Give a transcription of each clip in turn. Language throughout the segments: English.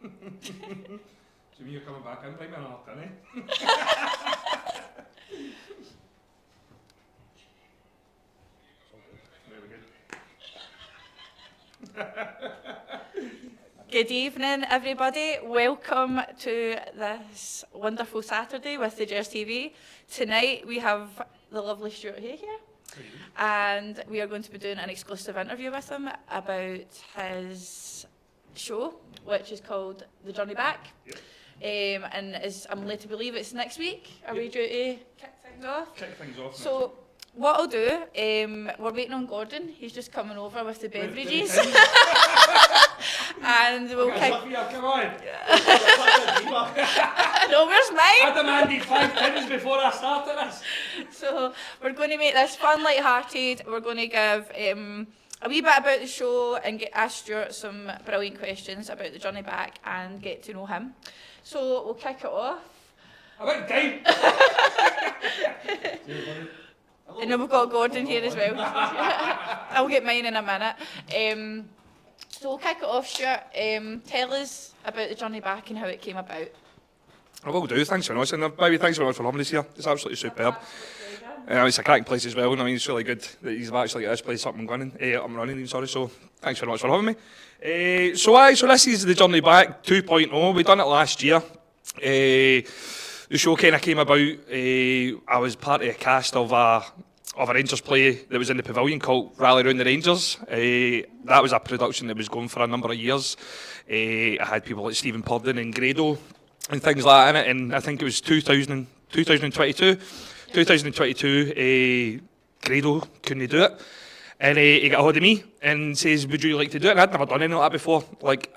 So you're coming back in, bring me another tinny. Good evening, everybody. Welcome to this wonderful Saturday with the Gers TV. Tonight we have the lovely Stuart Hay here, and we are going to be doing an exclusive interview with him about his show, which is called The Journey Back. Yep. And I'm led to believe it's next week. Are we due to kick things off? Kick things off. So what I'll do, we're waiting on Gordon. He's just coming over with the beverages. And we'll kick... Come on. No, where's mine? I demanded 5 tins before I started this. So we're going to make this fun, light-hearted. We're going to give a wee bit about the show and ask Stuart some brilliant questions about the journey back and get to know him. So we'll kick it off. About time. And then we've got Gordon here as well. I'll get mine in a minute. So we'll kick it off, Stuart. Tell us about the journey back and how it came about. I will do, thanks very much. And baby, thanks very much for having us here. It's absolutely superb. It's a cracking place as well. I mean, it's really good that he's actually got this place up and running. So thanks very much for having me. So this is the Journey Back 2.0. We done it last year. The show kind of came about. I was part of a cast of a Rangers play that was in the pavilion called Rally Round the Rangers. That was a production that was going for a number of years. I had people like Stephen Purden and Grado and things like that in it, and I think it was 2022. 2022, Grado couldn't do it, and he got a hold of me and says, would you like to do it? And I'd never done anything like that before. Like,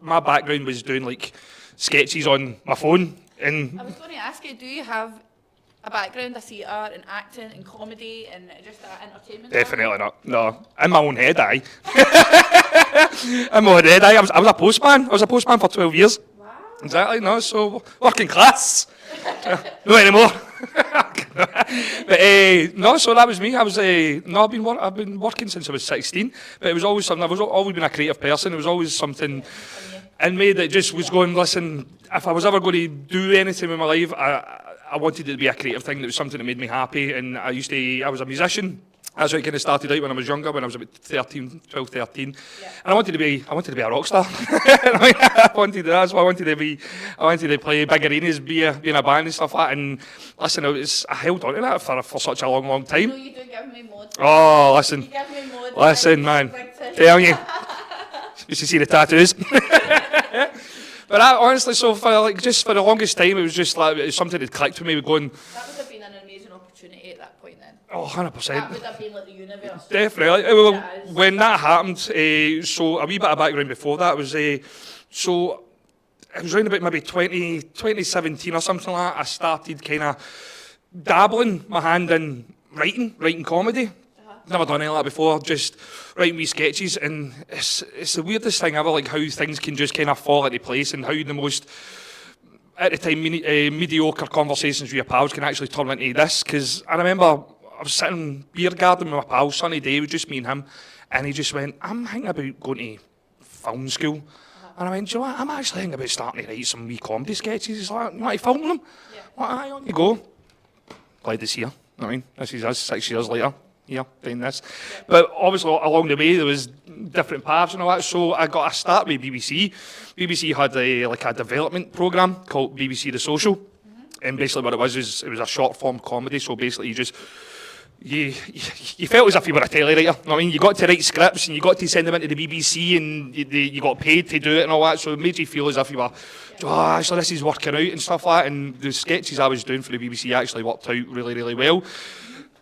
my background was doing like sketches on my phone. And I was going to ask you, do you have a background of theatre and acting and comedy and just entertainment? Definitely not. No, in my own head, aye. In my own head, aye. I was a postman. I was a postman for 12 years. Wow. Exactly. No, so working class. Not anymore. But no, so that was me. I've been working since I was 16. But it was always something. I've always been a creative person. It was always something in me that just was going, listen, if I was ever going to do anything in my life, I wanted it to be a creative thing that was something that made me happy. And I was a musician. That's how it kind of started out when I was younger, when I was about 13. Yeah. And I wanted to be a rock star. That's what I wanted to be. I wanted to play big arenas, be in a band and stuff like that. And listen, I held on to that for such a long time. No, you do give me mods. Oh, listen. You give me mods. Listen, man. Telling you. You should see the tattoos. But honestly, so for the longest time, it was just like it was something that clicked with me. Going. That would have been an amazing opportunity at that point then. Oh, 100%. That would have been like the universe. Definitely. Well, when that happened, so a wee bit of background before that was, so it was around about maybe 2017 or something like that. I started kind of dabbling my hand in writing comedy. Never done any of that before, just writing wee sketches, and it's the weirdest thing ever, like how things can just kind of fall into place and how the most, at the time, mediocre conversations with your pals can actually turn into this. Because I remember I was sitting in beer garden with my pal, sunny day, it was just me and him, and he just went, I'm thinking about going to film school. And I went, do you know what, I'm actually thinking about starting to write some wee comedy sketches. He's like, you want to film them? Yeah. Well, aye, on you go. Glad it's here. I mean, this is us 6 years later. Yeah, doing this. But obviously along the way there was different paths and all that, so I got a start with BBC. BBC had a development programme called BBC The Social, and basically what it was is it was a short form comedy, so basically you felt as if you were a telly writer. I mean, you got to write scripts and you got to send them into the BBC and you got paid to do it and all that, so it made you feel as if you were, actually this is working out and stuff like that, and the sketches I was doing for the BBC actually worked out really, really well.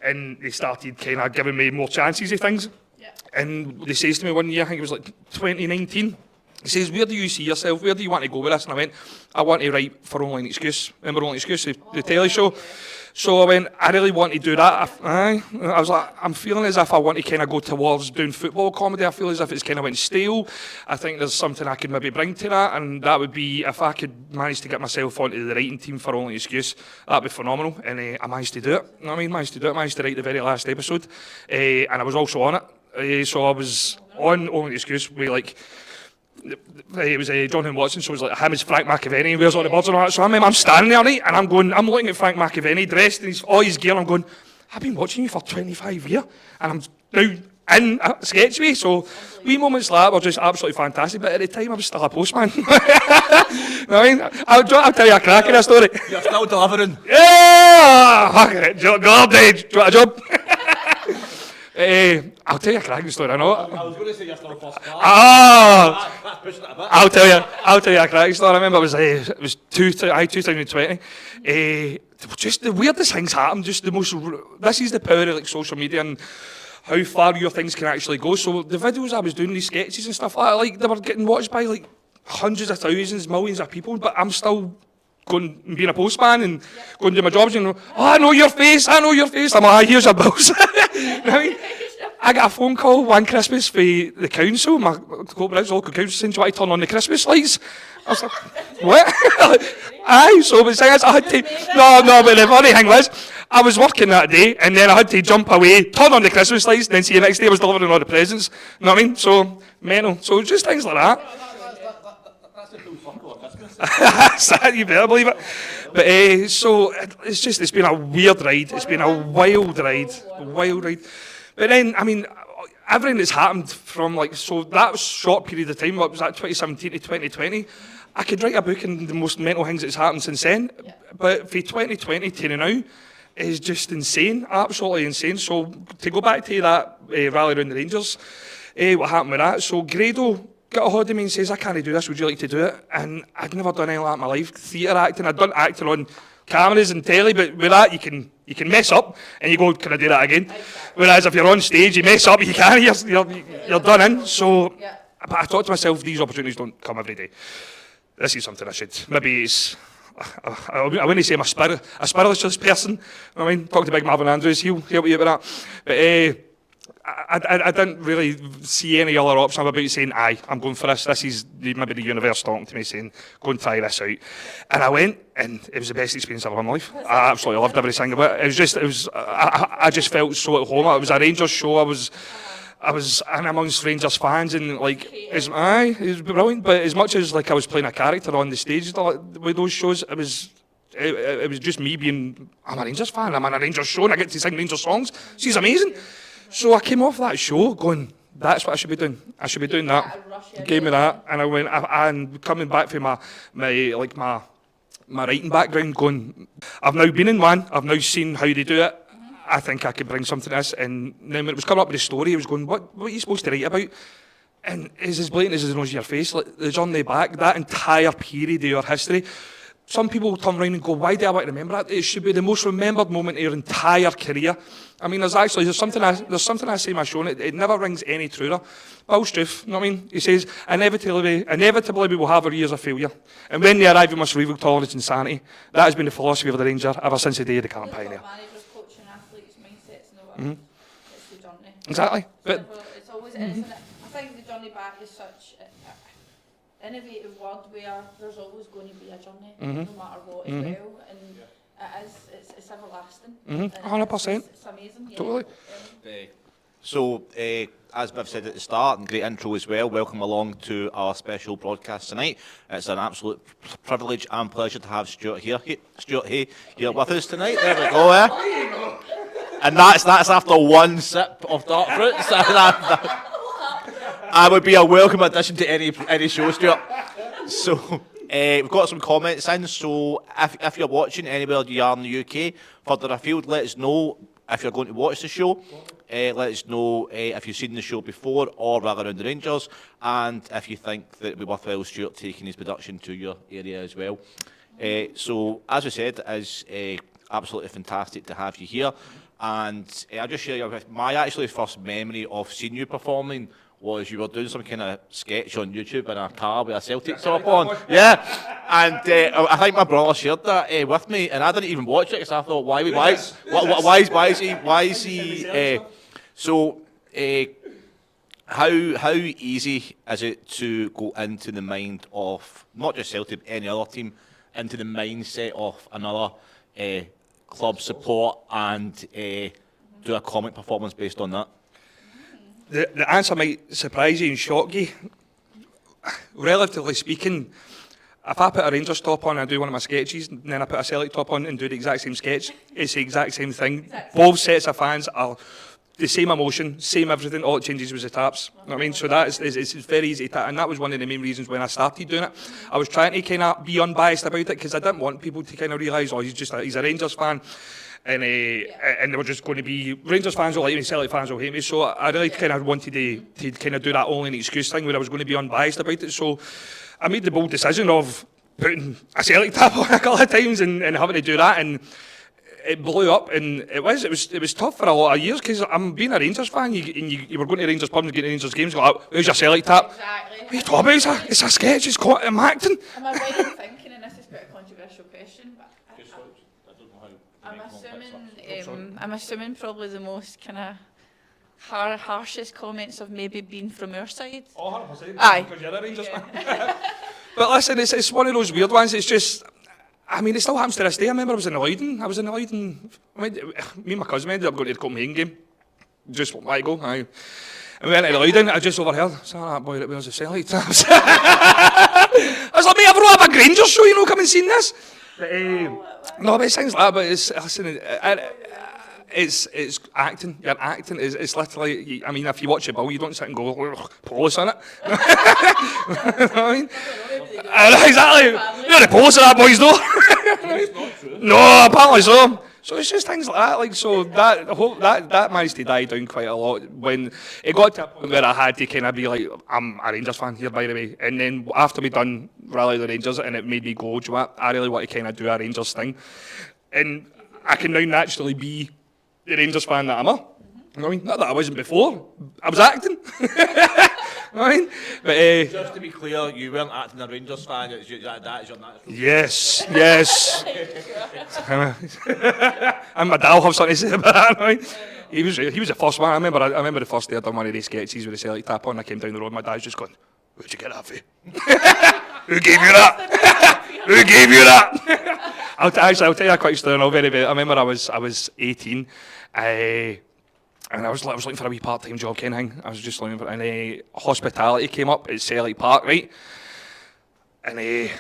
And they started kind of giving me more chances of things. Yeah. And they says to me one year, I think it was like 2019, he says, where do you see yourself? Where do you want to go with this? And I went, I want to write for Only an Excuse. Remember Only an Excuse, the telly show? Yeah. So I went, I really want to do that. I was like, I'm feeling as if I want to kind of go towards doing football comedy. I feel as if it's kind of went stale. I think there's something I could maybe bring to that, and that would be if I could manage to get myself onto the writing team for Only an Excuse. That'd be phenomenal, and I managed to do it. Managed to write the very last episode, and I was also on it. So I was on Only an Excuse with like it was John Hume Watson, so it was like him as Frank McAvenny, where's all the birds and all that. So I'm standing there, right, and I'm looking at Frank McAvenny dressed in all his gear, and I'm going, I've been watching you for 25 years, and I'm now in a Sketchway, so wee moments like that were just absolutely fantastic, but at the time I was still a postman. I mean, I'll tell you a crack in a story. You're still delivering. Yeah! Garbage! Do you want a job? I'll tell you a cracking story, I know. I was going to say you're still first class. That's pushing it a bit. I'll tell you a cracking story. I remember it was 2020. Just the weirdest things happened. Just the most. This is the power of like social media and how far your things can actually go. So the videos I was doing, these sketches and stuff like that, they were getting watched by like hundreds of thousands, millions of people. But I'm still going and being a postman and going to do my jobs and I know your face. I'm like, here's your bills. I got a phone call one Christmas from the council, my local council, saying, do you want to turn on the Christmas lights? I was like, what? Aye, so the thing is, I had to, no, but the funny thing was, I was working that day, and then I had to jump away, turn on the Christmas lights, and then see the next day I was delivering all the presents, you know what I mean? So, mental. So just things like that. That's the full circle of Christmas. You better believe it. But so it's been a weird ride. It's been a wild ride. But then, I mean, everything that's happened from so that was a short period of time. What was that, 2017 to 2020? I could write a book on the most mental things that's happened since then. Yeah. But from 2020 to now is just insane, absolutely insane. So to go back to that rally around the Rangers, what happened with that? So Grado got a hold of me and says, I can't do this, would you like to do it? And I'd never done anything like that in my life. Theatre acting, I'd done acting on cameras and telly, but with that you can mess up and you go, can I do that again? Whereas if you're on stage, you mess up, you can't, you're done in. So, but I thought to myself, these opportunities don't come every day. This is something I should, maybe it's, I wouldn't say I'm a spiritualist person. I mean, talk to Big Marvin Andrews, he'll help you with that. But I didn't really see any other option. I'm about saying, aye, I'm going for this. This is maybe the universe talking to me saying, go and try this out. And I went, and it was the best experience I've ever had in my life. I absolutely loved every single bit. I just felt so at home. It was a Rangers show. I was in amongst Rangers fans, and it was brilliant. But as much as I was playing a character on the stage with those shows, it was just me being, I'm a Rangers fan. I'm in a Rangers show, and I get to sing Rangers songs. She's amazing. So I came off that show going, that's what I should be doing. I should be doing that. Gave me that, and I went. And coming back from my writing background, going, I've now been in one. I've now seen how they do it. I think I could bring something to this. And then when it was coming up with the story, I was going, what are you supposed to write about? And it's as blatant as it knows your face. The journey back, that entire period of your history. Some people turn around and go, why do I want to remember that? It should be the most remembered moment of your entire career. I mean, there's something I say in my show, and it never rings any truer. Bill Struth, you know what I mean? He says, inevitably we will have our years of failure. And when they arrive, we must reveal tolerance and sanity. That has been the philosophy of the Ranger ever since the day of the campaign. Managers, coaching athletes, mindsets, and it's the journey. Exactly. But it's always, I think the journey back is such an innovative word where there's always going to be a journey, no matter what as well. And it's everlasting. 100%. It's amazing. Yeah. Totally. So, as Biv said at the start, and great intro as well, welcome along to our special broadcast tonight. It's an absolute privilege and pleasure to have Stuart Hay here with us tonight. There we go, And that's after one sip of dark fruit. I would be a welcome addition to any show, Stuart. So, we've got some comments in, so if you're watching anywhere you are in the UK, further afield, let us know if you're going to watch the show. Let us know if you've seen the show before or rather around the Rangers, and if you think that it would be worthwhile Stuart taking his production to your area as well. So, as we said, it is absolutely fantastic to have you here. And I'll just share with my actually first memory of seeing you performing was you were doing some kind of sketch on YouTube in a car with a Celtic top on. Yeah, and I think my brother shared that with me, and I didn't even watch it because I thought, why is he? So, how easy is it to go into the mind of not just Celtic, any other team, into the mindset of another club support and do a comic performance based on that? The answer might surprise you and shock you. relatively speaking, if I put a Rangers top on and I do one of my sketches, and then I put a Celtic top on and do the exact same sketch, it's the exact same thing. Both sets of fans are the same emotion, same everything. All it changes was the taps. You know what I mean? So that is it's very easy to tap, and that was one of the main reasons when I started doing it. I was trying to kind of be unbiased about it because I didn't want people to kind of realise, oh, he's a Rangers fan. And they were just going to be Rangers fans will like me, Celtic fans will hate me. So I really kind of wanted to kind of do that only an excuse thing where I was going to be unbiased about it. So I made the bold decision of putting a Celtic tap on a couple of times and having to do that, and it blew up. And it was tough for a lot of years because I'm being a Rangers fan. You were going to Rangers pubs and getting Rangers games. Go, oh, where's your Celtic tap? Exactly. What are you talking about? It's a sketch. I'm acting. Am I right in thinking, and this is quite a controversial question, but I'm assuming probably the most kind of harshest comments have maybe been from our side. Oh, 100%. Aye. Because you're a Rangers fan. But listen, it's one of those weird ones. It's just, I mean, it still happens to this day. I remember I was in the Leiden. Me and my cousin ended up going to the Copenhagen game. Just let it go. Aye. And we went to the Leiden. I just overheard, "Is that boy that wears the Celtic taps?" I was like, mate, I've not had a Rangers show, you know, come and seen this. But, no, but it sounds like that, but it's, listen, it's acting. You're acting. It's literally, I mean, if you watch a ball, you don't sit and go, police on it. You know what I mean? Exactly. You're the police of that, boys, though. It's not true. No, apparently so. So it's just things like that. Like, so that managed to die down quite a lot when it got to a point where I had to kind of be like, I'm a Rangers fan here, by the way. And then after we done Rally the Rangers, and it made me go, do you know what? I really want to kind of do a Rangers thing. And I can now naturally be the Rangers fan that I'm a. You know what I mean? Not that I wasn't before. I was acting. You know what I mean? But, Just to be clear, you weren't acting a Rangers fan, that is your natural. yes. And my dad will have something to say about that. Right? He was the first one. I remember the first day I done one of these sketches with the Celtic tap on. I came down the road. My dad's just going, "Where'd you get that for? Who gave you that? Who gave you that?" I'll tell you a quick story. I remember I was 18. And I was looking for a wee part-time job, kind of thing. I was just looking for, and hospitality came up at Celtic Park, right? And I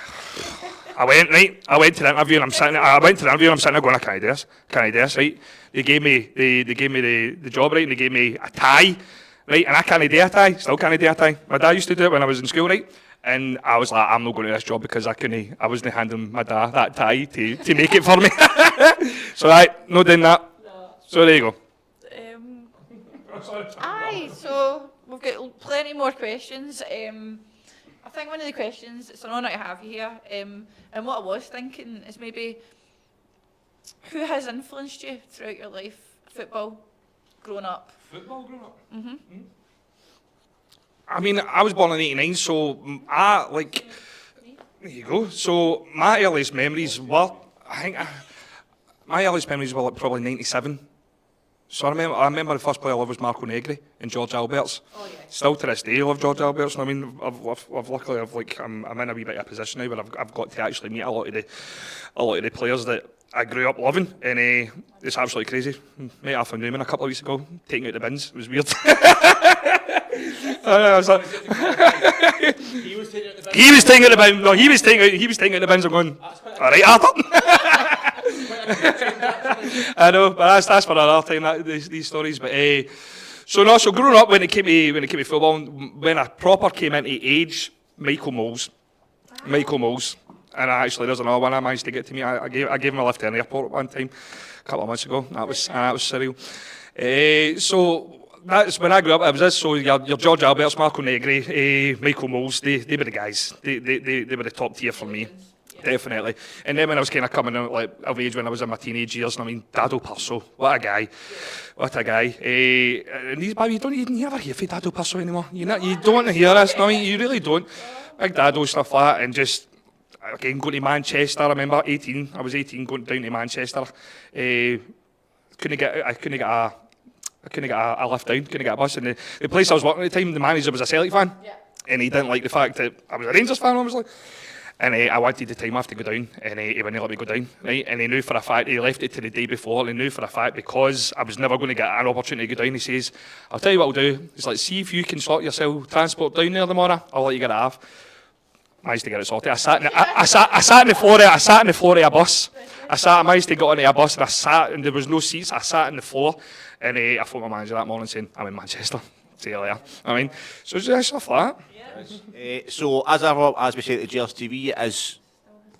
went to the interview, and I'm sitting there going, I can't do this, right? They gave me the job, right? And they gave me a tie, right? And I can't do a tie, still can't do a tie. My dad used to do it when I was in school, right? And I was like, I'm not going to this job because I wasn't handing my dad that tie to make it for me. So not doing that. No. So there you go. Aye, so we've got plenty more questions. I think one of the questions, it's an honour to have you here, and what I was thinking is maybe, who has influenced you throughout your life, football, growing up? Football growing up? Mm-hmm. I mean, I was born in '89, so there you go. So my earliest memories were, like probably '97. So I remember the first player I loved was Marco Negri and George Alberts. Oh, yeah. Still to this day, I love George Alberts. I mean, I'm in a wee bit of a position now where I've got to actually meet a lot of the players that I grew up loving, and it's absolutely crazy. Met Arthur Newman a couple of weeks ago, taking out the bins. It was weird. I was like, He was taking out the bins. he was taking out the bins. No, he was taking out the bins. I'm going, all right, Arthur. I know, but that's for another time. These stories, but so growing up when it came to football, when I proper came into age, Michael Moles, and there's another one I managed to get to me. I gave him a lift in the airport one time, a couple of months ago. That was surreal. So that's when I grew up. It was this. So your George Alberts, Marco Negri, Michael Moles, they were the guys. They were the top tier for me. Definitely. And then when I was kind of coming out of age when I was in my teenage years, I mean, Dado Perso, what a guy. And these, you don't even ever hear from Dado Perso anymore. You don't hear this, I mean, you really don't. Big Dado, stuff like that, and just, again, going to Manchester, I remember, I was 18 going down to Manchester. I couldn't get a lift down, couldn't get a bus. And the place I was working at the time, the manager was a Celtic fan. Yeah. And he didn't like the fact that I was a Rangers fan, obviously. And I wanted the time off to go down, and he wouldn't let me go down, right? And he knew for a fact, he left it to the day before, and he knew for a fact because I was never going to get an opportunity to go down, he says, I'll tell you what I'll do. He's like, see if you can sort yourself transport down there tomorrow, I'll let you get it off. managed to get it sorted. I sat in the floor of a bus. I managed to get onto a bus, and I sat, and there was no seats. I sat on the floor, and I phoned my manager that morning saying, I'm in Manchester. See you later. I mean, so it's just stuff like that. So as ever, as we say at the Gers TV, it is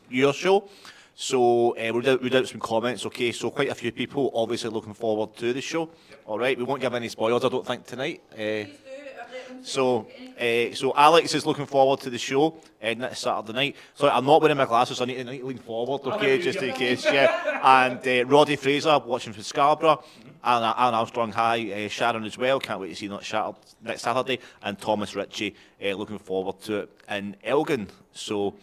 your show. So we'll read out some comments. Okay, so quite a few people obviously looking forward to the show. All right, we won't give any spoilers, I don't think, tonight. So Alex is looking forward to the show next Saturday night. So I'm not wearing my glasses, so I need to lean forward, okay, just in case, yeah. And Roddy Fraser watching from Scarborough, Alan Armstrong, hi, Sharon as well, can't wait to see you next Saturday, and Thomas Ritchie looking forward to it in Elgin. So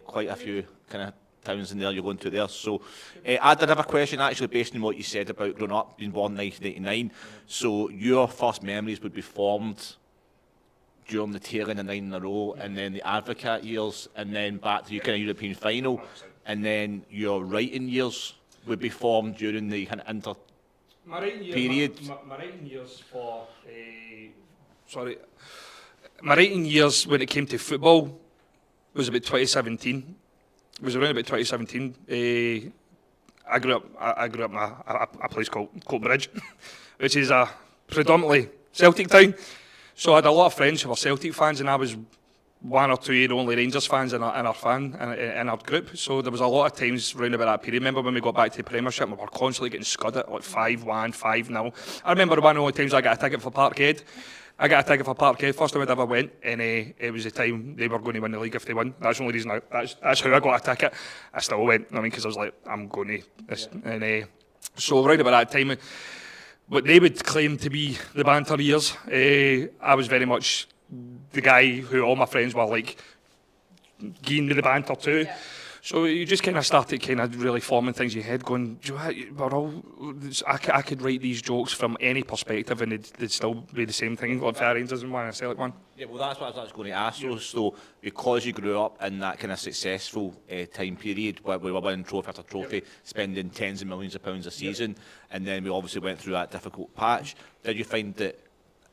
quite a few kind of towns in there you're going to there. So I did have a question actually based on what you said about growing up, being born in 1989. So your first memories would be formed during the tail end of 9 in a row, and then the Advocate years, and then back to your kind of European final, and then your writing years would be formed during the kind of inter period. My writing years my writing years when it came to football was about 2017. It was around about 2017. I grew up in a place called Coatbridge, which is a predominantly Celtic town. So I had a lot of friends who were Celtic fans, and I was one or two year only Rangers fans in our group. So there was a lot of times round about that period. Remember when we got back to the Premiership, we were constantly getting scudded, like 5-1, 5-0. I remember one of the only times I got a ticket for Parkhead. First time I ever went, and it was the time they were going to win the league if they won. That's the only reason. That's how I got a ticket. I still went. I mean, because I was like, I'm going to this. Yeah. And so right about that time, what they would claim to be the banter years, I was very much the guy who all my friends were like, giving me the banter too. Yeah. So you just kind of started kind of really forming things in your head, going, I could write these jokes from any perspective and they'd still be the same thing, like for Rangers and one, a Celtic one. Yeah, well, that's what I was going to ask you. So because you grew up in that kind of successful time period where we were winning trophy after trophy, spending tens of millions of pounds a season, and then we obviously went through that difficult patch, did you find that,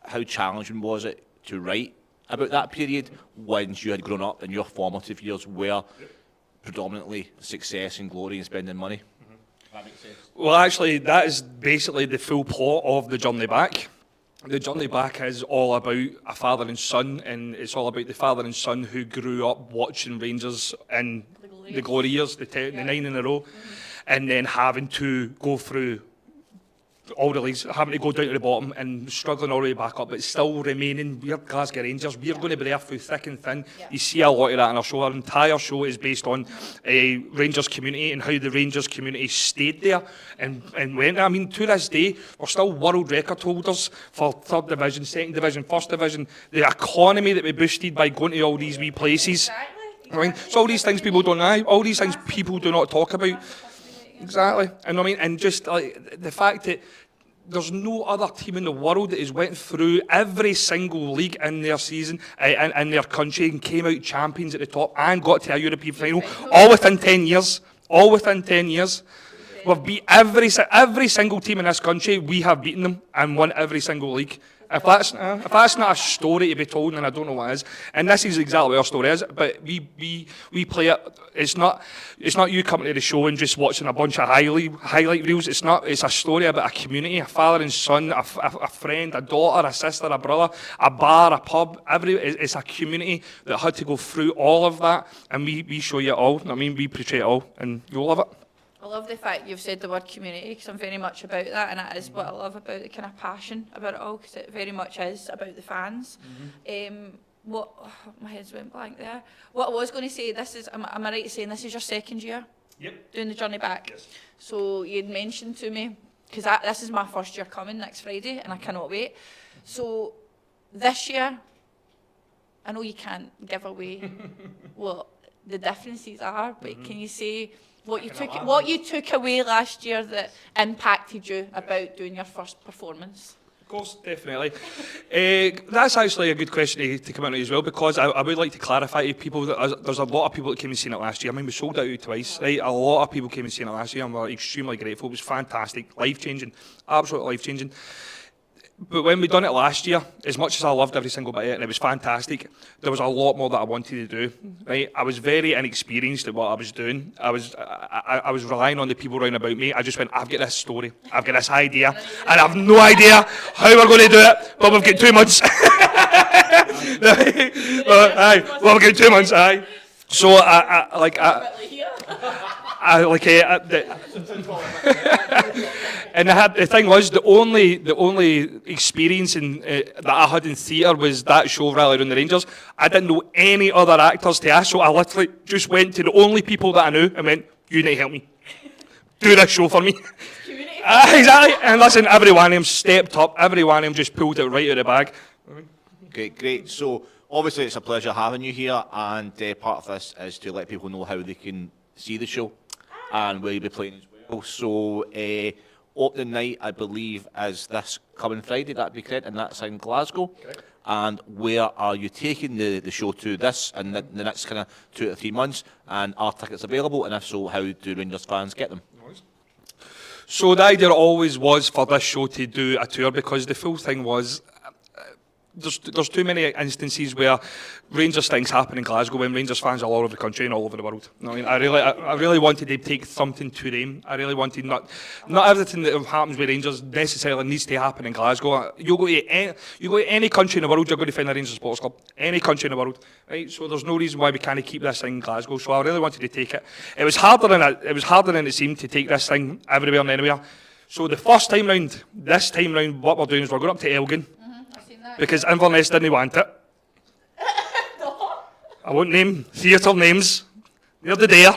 how challenging was it to write about that period once you had grown up in your formative years where predominantly success and glory and spending money? That makes sense. Well, actually, that is basically the full plot of The Journey Back. The Journey Back is all about a father and son, and it's all about the father and son who grew up watching Rangers in the glory years, the 9 in a row, and then having to go through all the leagues, having to go down to the bottom and struggling all the way back up, but still remaining, we're Glasgow Rangers, we're going to be there through thick and thin. You see a lot of that in our show. Our entire show is based on a Rangers community and how the Rangers community stayed there and went there. I mean, to this day, we're still world record holders for 3rd Division, 2nd Division, 1st Division. The economy that we boosted by going to all these wee places. I mean, so all these things people don't know, all these things people do not talk about. Exactly. And I mean, and just like the fact that there's no other team in the world that has went through every single league in their season, in their country, and came out champions at the top and got to a European final, all within 10 years. All within 10 years. We've beat every single team in this country, we have beaten them and won every single league. If that's not a story to be told, then I don't know what is. And this is exactly what our story is. But we play it. It's not you coming to the show and just watching a bunch of highlight reels. It's not. It's a story about a community, a father and son, a friend, a daughter, a sister, a brother, a bar, a pub. It's a community that had to go through all of that, and we show you it all. I mean, we portray it all, and you'll love it. I love the fact you've said the word community, because I'm very much about that, and that is what I love about the kind of passion about it all, because it very much is about the fans. My head's went blank there. What I was going to say, am I right in saying this is your 2nd year? Yep. Doing the Journey Back? Yes. So you'd mentioned to me, because this is my 1st year coming next Friday, and I cannot wait. So this year, I know you can't give away what the differences are, but can you say what you took away last year that impacted you about doing your first performance? Of course, definitely. That's actually a good question to come into as well, because I would like to clarify to people that there's a lot of people that came and seen it last year. I mean, we sold it out twice, right? A lot of people came and seen it last year, and we're extremely grateful. It was fantastic, life-changing, absolutely life-changing. But when we done it last year, as much as I loved every single bit of it, and it was fantastic, there was a lot more that I wanted to do. Right, I was very inexperienced at what I was doing. I was relying on the people around about me. I just went, I've got this story, I've got this idea, and I've no idea how we're going to do it. But we've got 2 months. We've got 2 months. Aye. So and the thing was, the only experience that I had in theatre was that show, Rally Around the Rangers. I didn't know any other actors to ask, so I literally just went to the only people that I knew and went, you need to help me. Do this show for me. Exactly. And listen, every one of them stepped up, every one of them just pulled it right out of the bag. Great. So, obviously it's a pleasure having you here, and part of this is to let people know how they can see the show and where you'll be playing as well. So, opening night, I believe, is this coming Friday, that'd be correct, and that's in Glasgow. Correct. And where are you taking the show to this and the next kind of 2 to 3 months? And are tickets available? And if so, how do Rangers fans get them? So the idea always was for this show to do a tour, because the full thing was, there's too many instances where Rangers things happen in Glasgow when Rangers fans are all over the country and all over the world. You know what I mean? I really wanted to take something to them. I really wanted not everything that happens with Rangers necessarily needs to happen in Glasgow. You go to any country in the world, you're going to find a Rangers sports club. Any country in the world, right? So there's no reason why we can't keep this thing in Glasgow. So I really wanted to take it. It was harder than it seemed to take this thing everywhere and anywhere. So the first time round, this time round, what we're doing is we're going up to Elgin. Because Inverness didn't want it. No. I won't name theatre names. They're the dare.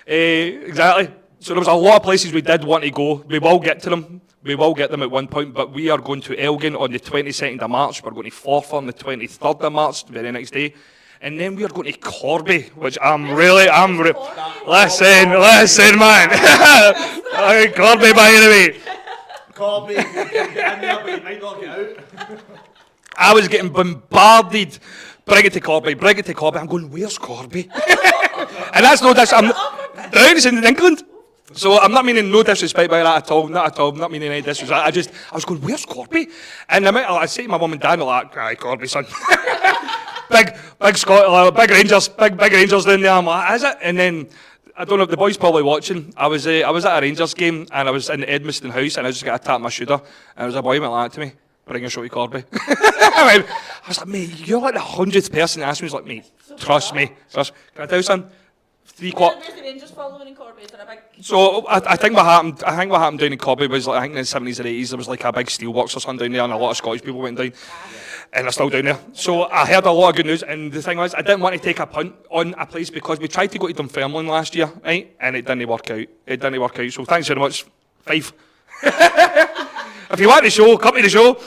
Exactly. So there was a lot of places we did want to go. We will get to them. We will get them at one point, but we are going to Elgin on the 22nd of March. We're going to Forfar on the 23rd of March, the very next day. And then we are going to Corby, which listen, man. Corby, by the way. Corby, you can get in there, but you might not get out. I was getting bombarded. Bring it to Corby. I'm going, where's Corby? And that's no disrespect. It's in England. So I'm not meaning no disrespect by that at all. Not at all. I'm not meaning any disrespect. I was going, where's Corby? And I say to my mum and dad, they're like, aye, Corby, son. big Scott, big Rangers down there. I'm like, is it? And then, I don't know if the boys probably watching. I was at a Rangers game and I was in the Edmiston house and I just got a tap on my shoulder and there was a boy went like that to me, bring your show to Corby. I was like, mate, you're like the 100th person to ask me. He's like, mate, trust me. Can I tell you something? 3 quarters. The Rangers following in Corby? Is there a big... So I think what happened down in Corby was like, I think in the 70s or 80s there was like a big steelworks or something down there and a lot of Scottish people went down. And they're still down there. So I heard a lot of good news, and the thing was, I didn't want to take a punt on a place because we tried to go to Dunfermline last year, right? And it didn't work out. So thanks very much, Fife. If you want the show, come to the show.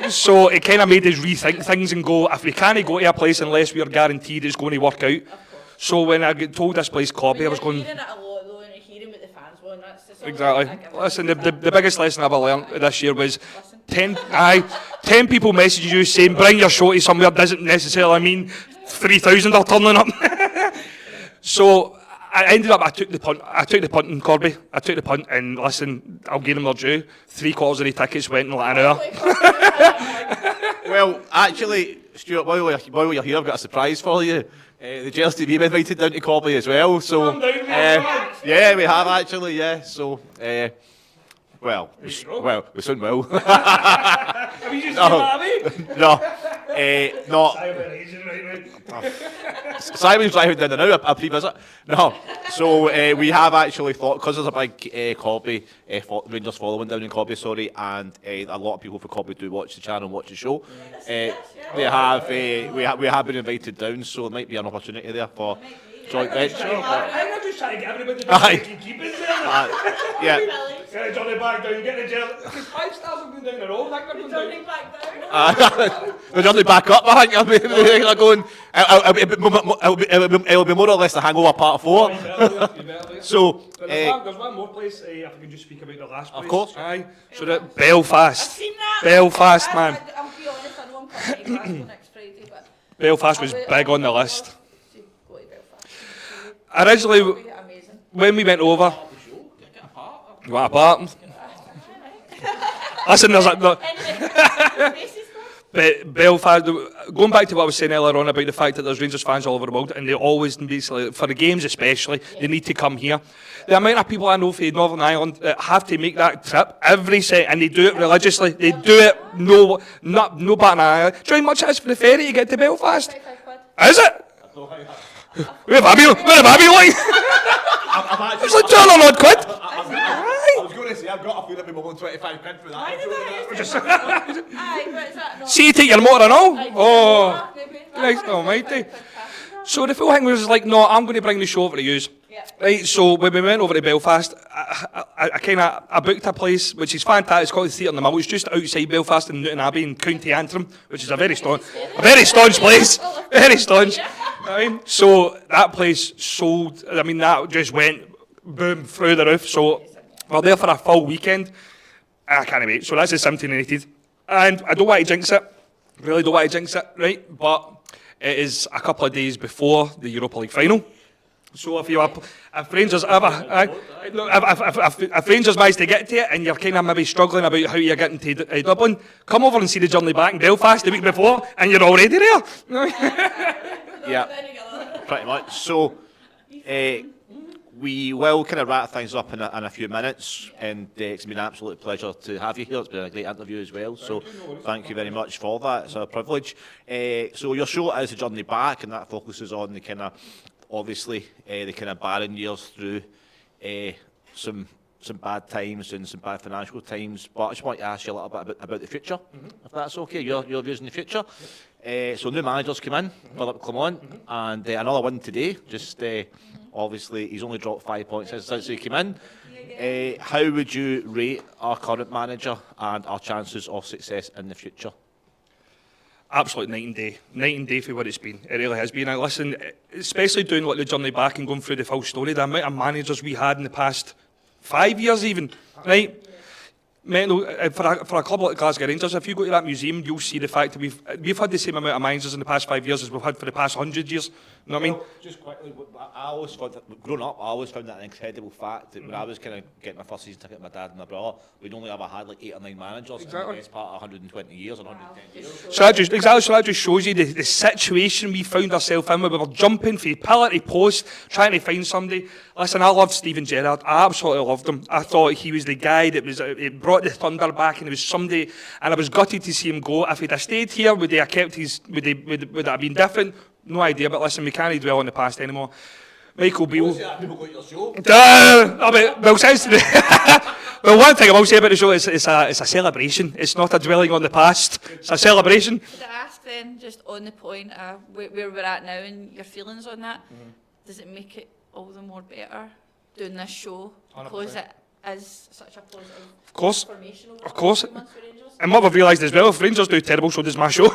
So it kind of made us rethink things and go, if we can't go to a place unless we are guaranteed it's going to work out. So when I got told this place, Corby, I was going... Hearing it a lot though, and hearing what the fans want, that's the sort Exactly. of Listen, the biggest lesson I ever learned this year was 10 people messaging you saying bring your show to somewhere doesn't necessarily mean 3,000 are turning up. So I ended up, I took the punt in Corby. I took the punt and listen, I'll give them their due. 3/4 of the tickets went in like an hour. Well, actually, Stuart, while you're here, I've got a surprise for you. The Gers TV invited down to Corby as well, so yeah, we have actually, yeah. So, well, we soon will. Have you just No. Simon's driving down there now, a pre-visit. No. So we have actually thought, because there's a big Corby, Rangers following down in Corby, and a lot of people for Corby do watch the channel and watch the show. We have been invited down, so there might be an opportunity there for joint venture. I'm just trying to get everybody to keep it there. Yeah. Get Johnny back down, get the Gers. Because 5 stars have been down the road. Johnny back down. They're Johnny back up, I think. They're going. It'll be more or less the Hangover Part 4. You better. So there's one more place. If I can just speak about the last place. Of course. Aye. So that Belfast. I've seen that. Belfast, man. I'll be honest, I know I'm coming to Glasgow next Friday, but... Belfast was big on the list. Go to Belfast. Originally, Amazing. when we went over, you want a part? Listen, there's a... No, Anyway, but Belfast, going back to what I was saying earlier on about the fact that there's Rangers fans all over the world, and they always, basically, for the games especially, they need to come here. The amount of people I know from Northern Ireland that have to make that trip every set, and they do it religiously. They do it no bat an eye. Do you know how much it is for the ferry to get to Belfast? 25 quid. Is it? Where have I been like? It's like 200 odd quid. I was going to say, I've got a feeling people want 25 quid for that. Aye, but is that not? See, you take your motor and all? Oh, Maybe. Christ almighty. So the full thing was like, no, I'm going to bring the show over to you. Yeah. Right, so when we went over to Belfast, I booked a place which is fantastic. It's called the Theatre in the Mill. It's just outside Belfast in Newton Abbey in County Antrim, which is a very staunch place. Very staunch. So that place sold. I mean, that just went boom through the roof. So we're there for a full weekend. I can't wait. So that's the 1780. And I don't want to jinx it. Really don't want to jinx it, right? But it is a couple of days before the Europa League final. So if Rangers ever, if Rangers manage to get to it and you're kind of maybe struggling about how you're getting to Dublin, come over and see the journey back in Belfast the week before, and you're already there. Yeah, pretty much. So we will kind of wrap things up in a few minutes, and it's been an absolute pleasure to have you here. It's been a great interview as well, so thank you very much for that. It's a privilege. So your show is the journey back, and that focuses on the kind of, obviously, the kind of barren years through some bad times and some bad financial times. But I just want to ask you a little bit about the future, if that's okay. Your views in the future. So new managers come in, Philip Clement, and another one today. Just obviously, he's only dropped 5 points since he came in. How would you rate our current manager and our chances of success in the future? Absolute night and day for what it's been. It really has been. And listen, especially doing like the journey back and going through the full story, the amount of managers we had in the past 5 years even, right? Mental, for a club like Glasgow Rangers, if you go to that museum, you'll see the fact that we've had the same amount of managers in the past 5 years as we've had for the past 100 years. You know what I mean? Just quickly, I always found that, growing up, I always found that an incredible fact that when I was kind of getting my first season ticket with my dad and my brother, we'd only ever had like 8 or 9 managers in the best part of 120 years or 110 years. So that just shows you the situation we found ourselves in, where we were jumping from pillar to post, trying to find somebody. Listen, I loved Steven Gerrard. I absolutely loved him. I thought he was the guy that was it brought the thunder back, and it was somebody. And I was gutted to see him go. If he'd have stayed here, would they have kept his? Would it have been different? No idea. But listen, we can't dwell on the past anymore. Michael Beale. People got your show. Well, one thing I will say about the show is it's a celebration. It's not a dwelling on the past. It's a celebration. Could I ask then, just on the point of where we're at now and your feelings on that, does it make it all the more better doing this show? 100%. Because it is such a positive Of informational course. few months for Rangers? And what we've realised as well, if Rangers do terrible, so does my show. We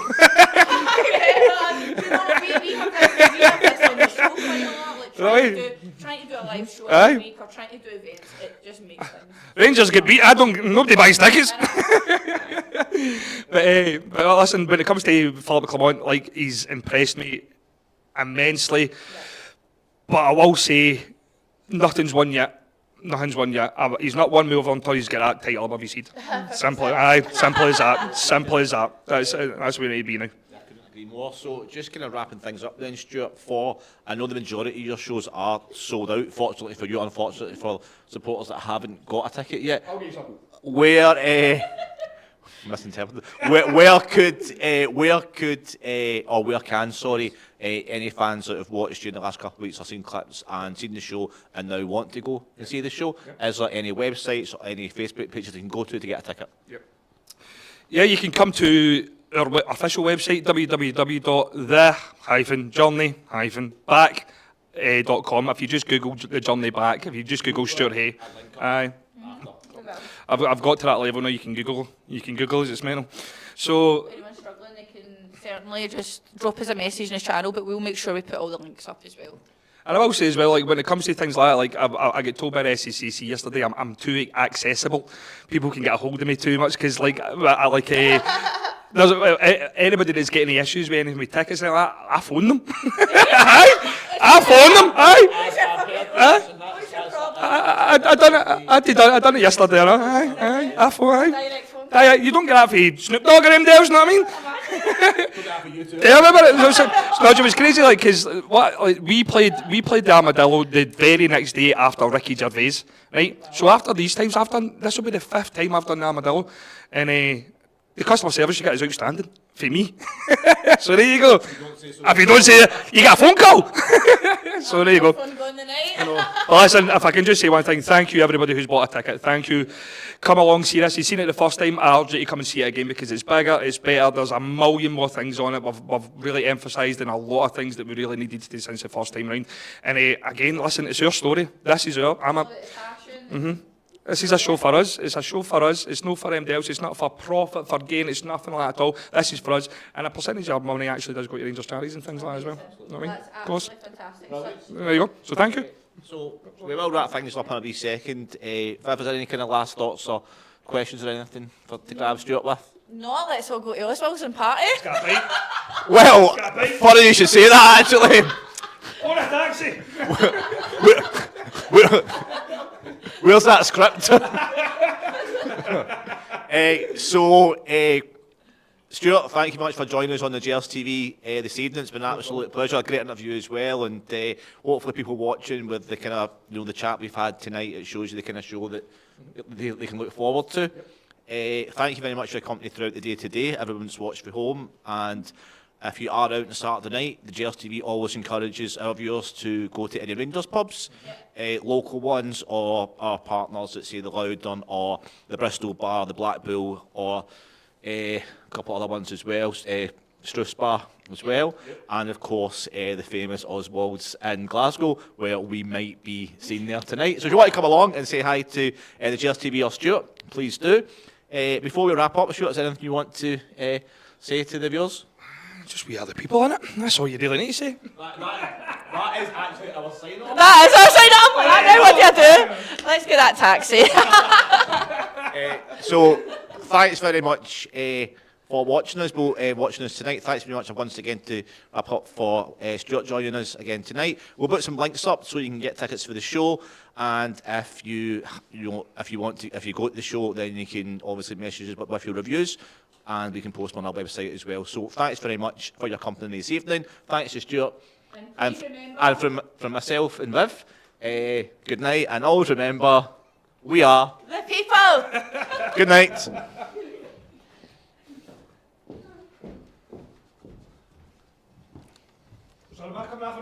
have this on the show quite a lot, like trying to do a live show every week or trying to do events. It just makes things. Rangers get beat. Nobody buys tickets. but listen, when it comes to Philip Clement, like, he's impressed me immensely. Yeah. But I will say, nothing's won yet. He's not won me over until he's got that title above his head. Simple as that. Simple as that. That's where we need to be now. More. So just kind of wrapping things up then, Stuart, I know the majority of your shows are sold out, fortunately for you, unfortunately for supporters that haven't got a ticket yet. I'll get you something. Where misinterpreted. Where can any fans that have watched you in the last couple of weeks or seen clips and seen the show and now want to go and see the show, is there any websites or any Facebook pages they can go to get a ticket? Yep. Yeah, you can come to our official website, www.the-journey-back.com. If you just Google the journey back, if you just Google Stuart Hay, I've got to that level now. You can Google us. It's mental. So If anyone's struggling, they can certainly just drop us a message in the channel, but we'll make sure we put all the links up as well. And I will say as well, like, when it comes to things like that, like I get told by the SCCC yesterday, I'm too accessible. People can get a hold of me too much because, like, there's anybody that's getting any issues with any of my tickets, like that, I phone them. I phone them. I done it yesterday. I phone. You don't get that for Snoop Dogg or them devils, you know what I mean? Yeah, I remember it was crazy, like, because we played the Armadillo the very next day after Ricky Gervais, right? So after these times, this will be the 5th time I've done the Armadillo, and the customer service you get is outstanding for me. So there you go. If you don't say it, you get a phone call. So there you go. Fun going tonight. Well, listen, if I can just say one thing, thank you everybody who's bought a ticket. Thank you. Come along, see this. You've seen it the first time. I urge you to come and see it again because it's bigger, it's better. There's a million more things on it. We've really emphasised in a lot of things that we really needed to do since the first time round. And again, listen, it's our story. This is our. This is a show for us. It's a show for us. It's not for anybody else. It's not for profit, for gain. It's nothing like that at all. This is for us. And a percentage of our money actually does go to Rangers charities and things like that as well. You know what I mean? That's absolutely fantastic. There you go. So thank you. So we will wrap things up in a wee second. If there's any kind of last thoughts or questions or anything to grab Stuart with? No, let's all go to Oswald's and party. Well, funny you should say that actually. On a taxi. Where's that script? Stuart, thank you very much for joining us on the Gers TV this evening. It's been an absolute pleasure, a great interview as well, and hopefully people watching with the kind of the chat we've had tonight, it shows you the kind of show that they can look forward to. Thank you very much for your company throughout the day today. Everyone's watched from home, and if you are out on Saturday night, the Gers TV always encourages our viewers to go to any Rangers pubs, local ones or our partners at say the Loudon or the Bristol Bar, the Black Bull, or a couple other ones as well, Struth's Bar as well, and of course the famous Oswald's in Glasgow, where we might be seen there tonight. So if you want to come along and say hi to the Gers TV or Stuart, please do. Before we wrap up, Stuart, is there anything you want to say to the viewers? Just we other people in it. That's all you really need to say. That is actually our sign-off. That is our sign-off. Now what do you do? Let's get that taxi. So, thanks very much for watching us, watching us tonight. Thanks very much once again to wrap up for Stuart joining us again tonight. We'll put some links up so you can get tickets for the show. And if you go to the show, then you can obviously message us with your reviews, and we can post them on our website as well. So thanks very much for your company this evening. Thanks to Stuart and from myself and Viv. Good night, and always remember, we are The people. Good night. Sorry, back on that for